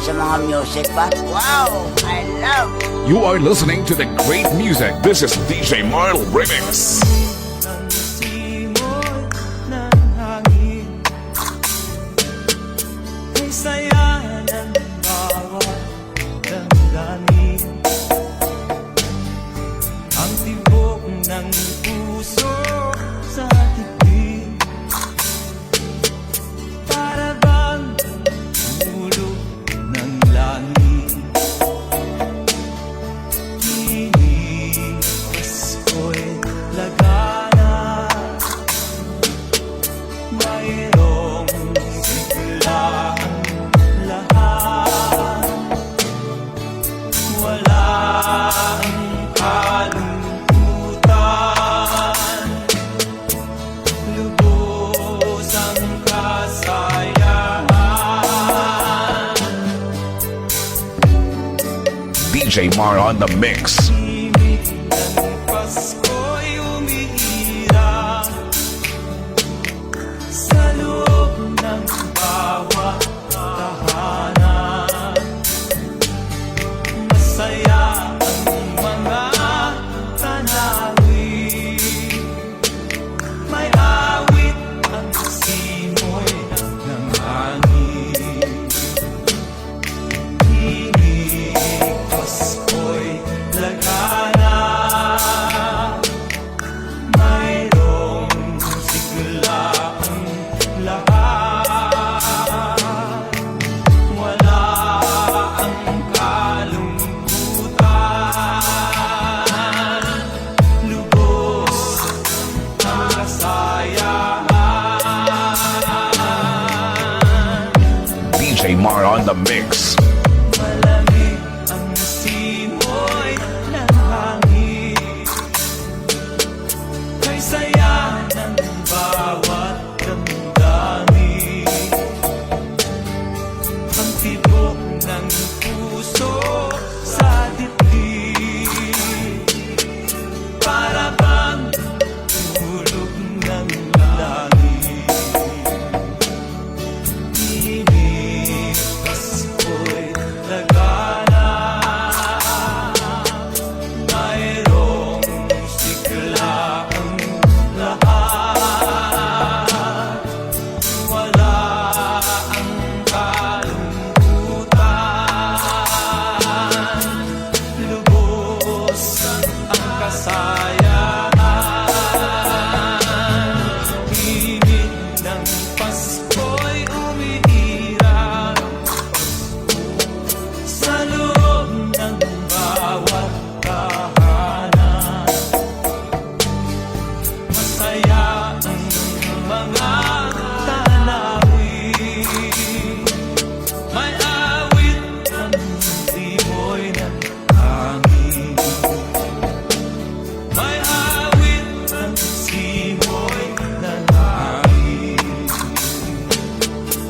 sa mga music pa. Wow! I love it! You are listening to the great music. This is DJ Marl Remix. Ang simoy ng hangin ay saya ng bawat damdamin. Ang tibok ng puso sa dibdib para bang hulog ng langit. Iniwas ko'y lagana, mayroong sigla ang lahat. Wala ang kalungkutan, lubos ang kasayahan. DJ Mar on the mix. Himig ng Pasko'y umiiral sa loob ng bawat tahanan. Masaya ang mga tanawin, may awit ang simoy ng hangin. Himig Pasko'y lagana, mayroong sigla ang lahat. Wala ang kalungkutan, lubos ang kasayahan. DJ Mar on the mix. Malamig ang simoy ng hangin, kay saya ng bawat damdamin. Ang tibok ng puso sa dibdib para bang hulog ng langit. Himig Pasko'y lagana, mayroong sigla ang lahat. Wala ang kalungkutan, lubos ang kasayahan. Himig ng Pasko'y umiiral sa loob ng bawat tahanan. Masaya ang mga tanawin, may awit ang simoy ng hangin. May awit ang simoy ng hangin.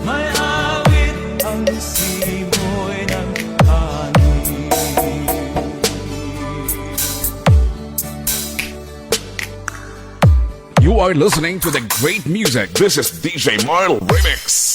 May awit ang simoy ng hangin. You are listening to the great music. This is DJ Marl Remix.